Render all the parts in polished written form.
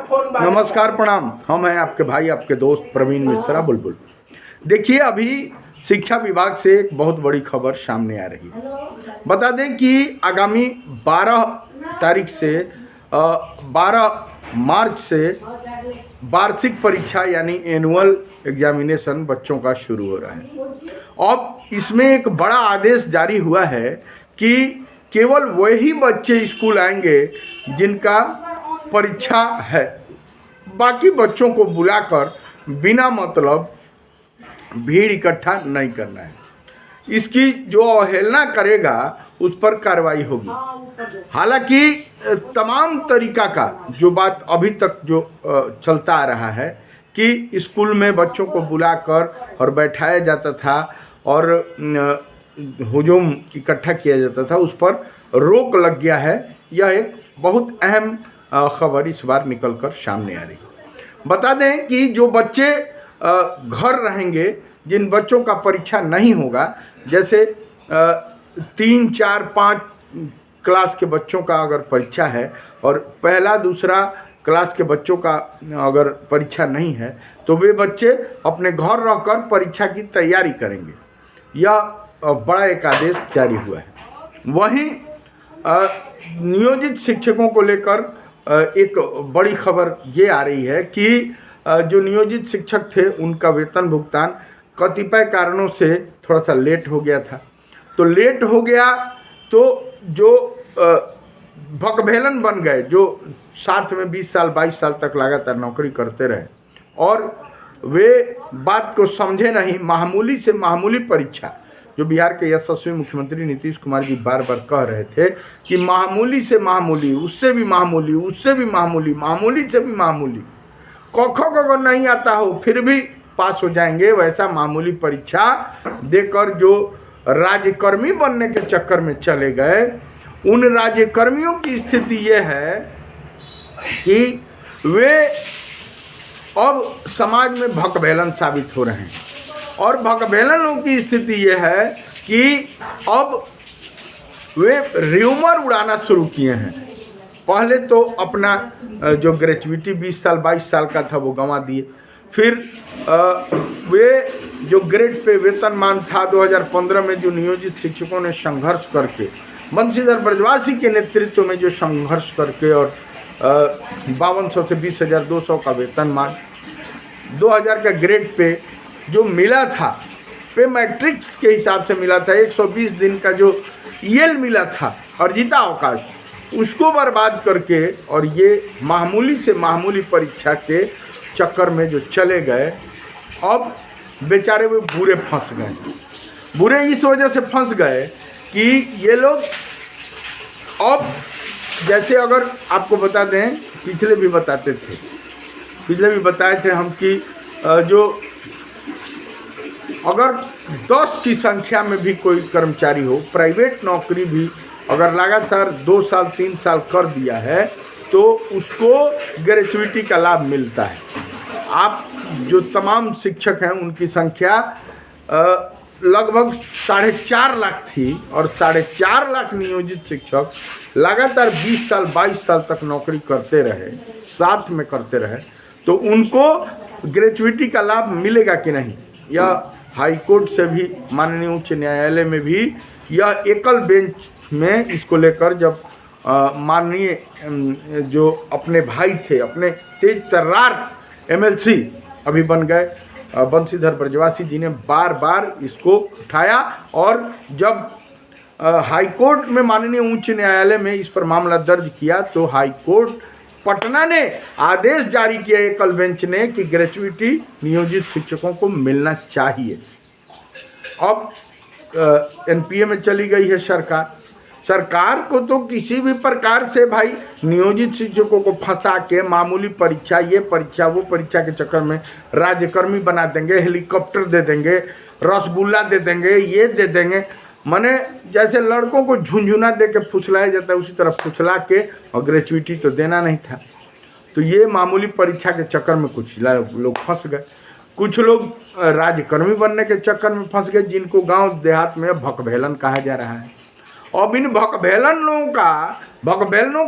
नमस्कार प्रणाम। हम हैं आपके भाई आपके दोस्त प्रवीण मिश्रा बुलबुल। देखिए, अभी शिक्षा विभाग से एक बहुत बड़ी खबर सामने आ रही है। बता दें कि आगामी 12 तारीख से 12 मार्च से वार्षिक परीक्षा यानी एनुअल एग्जामिनेशन बच्चों का शुरू हो रहा है। अब इसमें एक बड़ा आदेश जारी हुआ है कि केवल वही बच्चे स्कूल आएंगे जिनका परीक्षा है। बाकी बच्चों को बुलाकर बिना मतलब भीड़ इकट्ठा नहीं करना है। इसकी जो अवहेलना करेगा उस पर कार्रवाई होगी। हालांकि तमाम तरीका का जो बात अभी तक जो चलता आ रहा है कि स्कूल में बच्चों को बुलाकर और बैठाया जाता था और हुजूम इकट्ठा किया जाता था, उस पर रोक लग गया है। यह एक बहुत अहम खबर इस बार निकलकर सामने आ रही है। बता दें कि जो बच्चे घर रहेंगे, जिन बच्चों का परीक्षा नहीं होगा, जैसे 3, 4, 5 क्लास के बच्चों का अगर परीक्षा है और पहला दूसरा क्लास के बच्चों का अगर परीक्षा नहीं है, तो वे बच्चे अपने घर रहकर परीक्षा की तैयारी करेंगे। यह बड़ा एक आदेश जारी हुआ है। वहीं नियोजित शिक्षकों को लेकर एक बड़ी खबर ये आ रही है कि जो नियोजित शिक्षक थे उनका वेतन भुगतान कतिपय कारणों से थोड़ा सा लेट हो गया था। तो लेट हो गया तो जो भकभेलन बन गए, जो साथ में 20 साल 22 साल तक लगातार नौकरी करते रहे और वे बात को समझे नहीं। मामूली से मामूली परीक्षा, जो बिहार के यशस्वी मुख्यमंत्री नीतीश कुमार जी बार बार कह रहे थे कि मामूली से मामूली, उससे भी मामूली, उससे भी मामूली, मामूली से भी मामूली, क ख अगर नहीं आता हो फिर भी पास हो जाएंगे, वैसा मामूली परीक्षा देकर जो राज्यकर्मी बनने के चक्कर में चले गए, उन राज्यकर्मियों की स्थिति ये है कि वे अब समाज में भकभेलन साबित हो रहे हैं। और भकभेलनों की स्थिति ये है कि अब वे र्यूमर उड़ाना शुरू किए हैं। पहले तो अपना जो ग्रेजुएटी 20 साल 22 साल का था वो गंवा दिए। फिर वे जो ग्रेड पे वेतनमान था 2015 में जो नियोजित शिक्षकों ने संघर्ष करके, बंशीधर ब्रजवासी के नेतृत्व में जो संघर्ष करके और 5200 से 20,200 का वेतनमान 2000 का ग्रेड पे जो मिला था, पे मैट्रिक्स के हिसाब से मिला था, 120 दिन का जो ईएल मिला था अर्जिता अवकाश, उसको बर्बाद करके और ये मामूली से मामूली परीक्षा के चक्कर में जो चले गए, अब बेचारे वो बुरे फंस गए। बुरे इस वजह से फंस गए कि ये लोग अब, जैसे अगर आपको बता दें, पिछले भी बताए थे हम कि जो अगर 10 की संख्या में भी कोई कर्मचारी हो, प्राइवेट नौकरी भी अगर लगातार 2 साल 3 साल कर दिया है तो उसको ग्रेजुएटी का लाभ मिलता है। आप जो तमाम शिक्षक हैं उनकी संख्या लगभग 4.5 लाख थी और 4.5 लाख नियोजित शिक्षक लगातार 20 साल 22 साल तक नौकरी करते रहे, साथ में करते रहे, तो उनको ग्रेजुएटी का लाभ मिलेगा कि नहीं। यह हाई कोर्ट से भी, माननीय उच्च न्यायालय में भी यह एकल बेंच में इसको लेकर जब माननीय जो अपने भाई थे, अपने तेज तर्रार एमएलसी अभी बन गए बंशीधर ब्रजवासी जी ने बार बार इसको उठाया और जब हाई कोर्ट में, माननीय उच्च न्यायालय में इस पर मामला दर्ज किया तो हाई कोर्ट पटना ने आदेश जारी किया, एकल बेंच ने, कि ग्रेजुएटी नियोजित शिक्षकों को मिलना चाहिए। अब एनपीए में चली गई है सरकार को तो किसी भी प्रकार से भाई नियोजित शिक्षकों को फंसा के मामूली परीक्षा, ये परीक्षा वो परीक्षा के चक्कर में राज्यकर्मी बना देंगे, हेलीकॉप्टर दे देंगे, रसगुल्ला दे देंगे, ये दे देंगे। माने जैसे लड़कों को झुंझुना दे के फुसलाया जाता है, उसी तरह फुसला के, और ग्रेजुएटी तो देना नहीं था। तो ये मामूली परीक्षा के चक्कर में कुछ लोग फंस गए, कुछ लोग राज्यकर्मी बनने के चक्कर में फंस गए, जिनको गांव देहात में भकभेलन कहा जा रहा है। अब इन भकभेलनों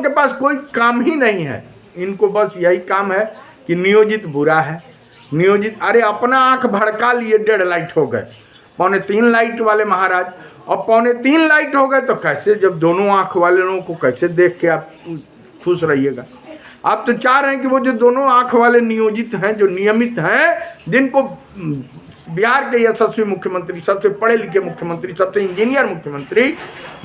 के पास कोई काम ही नहीं है। इनको बस यही काम है कि नियोजित बुरा है, नियोजित। अरे अपना आंख भड़का लिए 1.5 लाइट हो गए, 3.25 लाइट वाले महाराज, और 3.25 लाइट हो गए तो कैसे, जब दोनों आंख वाले लोगों को कैसे देख के आप खुश रहिएगा। आप तो चाह रहे हैं कि वो जो दोनों आंख वाले नियोजित हैं, जो नियमित हैं, जिनको बिहार के यशस्वी मुख्यमंत्री, सबसे पढ़े लिखे मुख्यमंत्री, सबसे इंजीनियर मुख्यमंत्री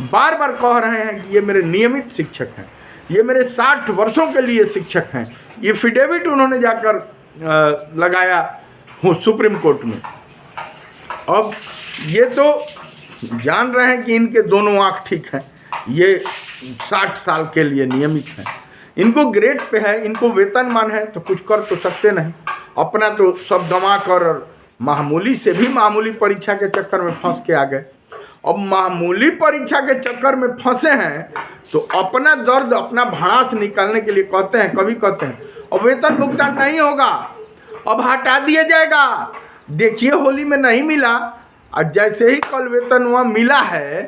बार बार कह रहे हैं कि ये मेरे नियमित शिक्षक हैं, ये मेरे 60 वर्षों के लिए शिक्षक हैं। ये एफिडेविट उन्होंने जाकर लगाया हो सुप्रीम कोर्ट में। अब ये तो जान रहे हैं कि इनके दोनों आँख ठीक हैं, ये 60 साल के लिए नियमित हैं, इनको ग्रेड पे है, इनको वेतनमान है, तो कुछ कर तो सकते नहीं। अपना तो सब गंवा कर मामूली से भी मामूली परीक्षा के चक्कर में फंस के आ गए। अब मामूली परीक्षा के चक्कर में फंसे हैं तो अपना दर्द, अपना भड़ास निकालने के लिए कहते हैं, कभी कहते हैं अब वेतन भुगतान नहीं होगा, अब हटा दिया जाएगा। देखिए होली में नहीं मिला, और जैसे ही कल वेतन वहाँ मिला है,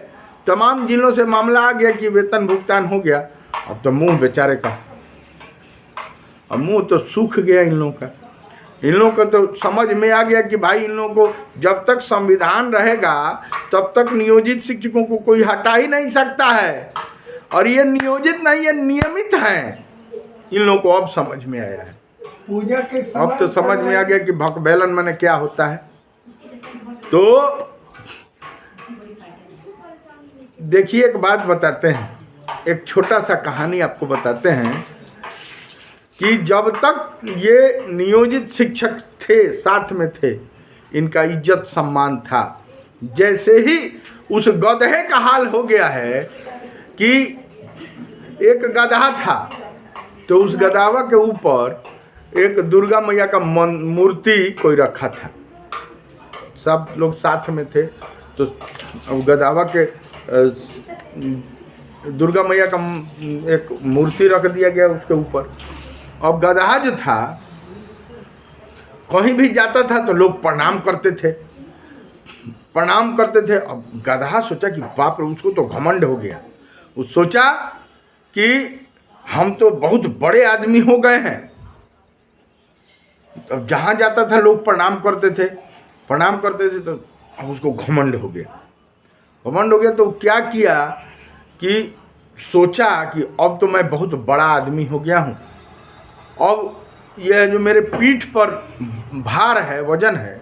तमाम जिलों से मामला आ गया कि वेतन भुगतान हो गया। अब तो मुंह बेचारे का, अब मुंह तो सूख गया इन लोगों का। इन लोगों को तो समझ में आ गया कि भाई इन लोगों को जब तक संविधान रहेगा तब तक नियोजित शिक्षकों को कोई हटा ही नहीं सकता है, और ये नियोजित नहीं, ये नियमित हैं। इन लोगों को अब समझ में आया है, पूजा के अब तो समझ में आ गया कि भकबैलन माने क्या होता है। तो देखिए एक बात बताते हैं, एक छोटा सा कहानी आपको बताते हैं कि जब तक ये नियोजित शिक्षक थे, साथ में थे, इनका इज्जत सम्मान था। जैसे ही उस गधे का हाल हो गया है कि एक गधा था, तो उस गधावा के ऊपर एक दुर्गा मैया का मूर्ति कोई रखा था, सब लोग साथ में थे। तो गधावा के दुर्गा मैया का एक मूर्ति रख दिया गया उसके ऊपर। अब गधा जो था कहीं भी जाता था तो लोग प्रणाम करते थे, प्रणाम करते थे। अब गधा सोचा कि बाप रे, उसको तो घमंड हो गया। वो सोचा कि हम तो बहुत बड़े आदमी हो गए हैं। अब जहाँ जाता था लोग प्रणाम करते थे, प्रणाम करते थे, तो अब उसको घमंड हो गया। घमंड हो गया तो क्या किया कि सोचा कि अब तो मैं बहुत बड़ा आदमी हो गया हूँ, अब यह जो मेरे पीठ पर भार है, वजन है,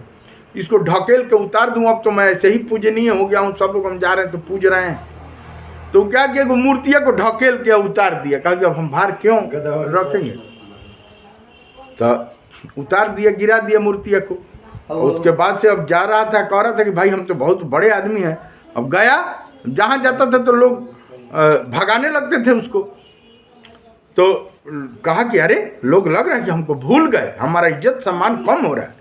इसको ढकेल के उतार दूँ। अब तो मैं ऐसे ही पूजनीय हो गया हूँ, सब लोग हम जा रहे हैं तो पूज रहे हैं। तो क्या किया कि मूर्तियाँ को ढकेल के उतार दिया, कहा कि अब हम भार क्यों रखेंगे, तो उतार दिया, गिरा दिया मूर्तियाँ को। उसके बाद से अब जा रहा था, कह रहा था कि भाई हम तो बहुत बड़े आदमी हैं। अब गया, जहाँ जाता था तो लोग भगाने लगते थे उसको। तो कहा कि अरे लोग लग रहा है कि हमको भूल गए, हमारा इज्जत सम्मान कम हो रहा है।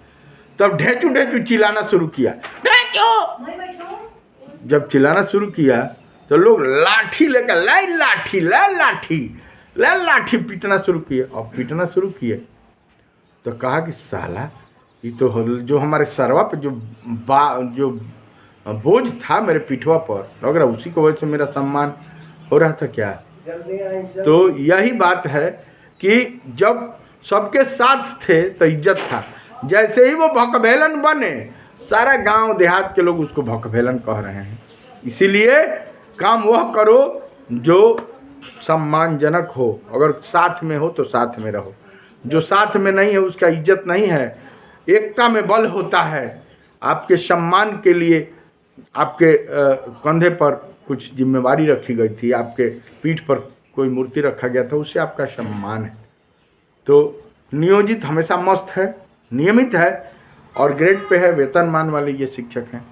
तब ढेचू ढेचू चिल्लाना शुरू किया, ढेचू। जब चिल्लाना शुरू किया तो लोग लाठी लेकर लाई लाठी ला लाठी ला लाठी पीटना शुरू किए। और पीटना शुरू किए तो कहा कि साला ये तो जो हमारे सरवा पे जो बोझ था मेरे पीठवा पर, लग रहा उसी की वजह से मेरा सम्मान हो रहा था क्या। तो यही बात है कि जब सबके साथ थे तो इज्जत था। जैसे ही वो भकभेलन बने, सारा गांव देहात के लोग उसको भकभेलन कह रहे हैं। इसीलिए काम वह करो जो सम्मानजनक हो। अगर साथ में हो तो साथ में रहो, जो साथ में नहीं है उसका इज्जत नहीं है। एकता में बल होता है। आपके सम्मान के लिए आपके कंधे पर कुछ जिम्मेवारी रखी गई थी, आपके पीठ पर कोई मूर्ति रखा गया था, उससे आपका सम्मान है। तो नियोजित हमेशा मस्त है, नियमित है और ग्रेड पे है, वेतनमान वाले ये शिक्षक हैं।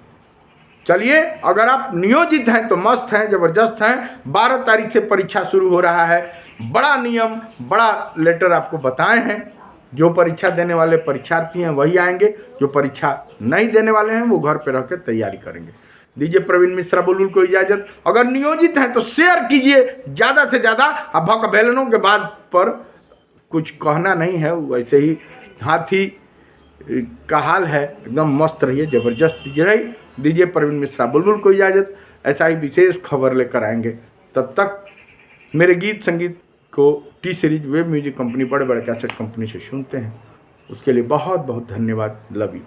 चलिए, अगर आप नियोजित हैं तो मस्त हैं, ज़बरदस्त हैं। 12 तारीख से परीक्षा शुरू हो रहा है। बड़ा नियम, बड़ा लेटर आपको बताए हैं। जो परीक्षा देने वाले परीक्षार्थी हैं वही आएंगे, जो परीक्षा नहीं देने वाले हैं वो घर पे रह कर तैयारी करेंगे। दीजिए प्रवीण मिश्रा बुलबुल को इजाज़त। अगर नियोजित हैं तो शेयर कीजिए ज़्यादा से ज़्यादा। अब भकभेलनों के बाद पर कुछ कहना नहीं है, वैसे ही हाथी का हाल है, एकदम मस्त रहिए, ज़बरदस्त रही। दीजिए प्रवीण मिश्रा बुलबुल को इजाज़त। ऐसा ही विशेष खबर लेकर आएंगे, तब तक मेरे गीत संगीत को को T series web music company, बड़े बड़े कैसेट कंपनी से सुनते हैं, उसके लिए बहुत बहुत धन्यवाद। Love you.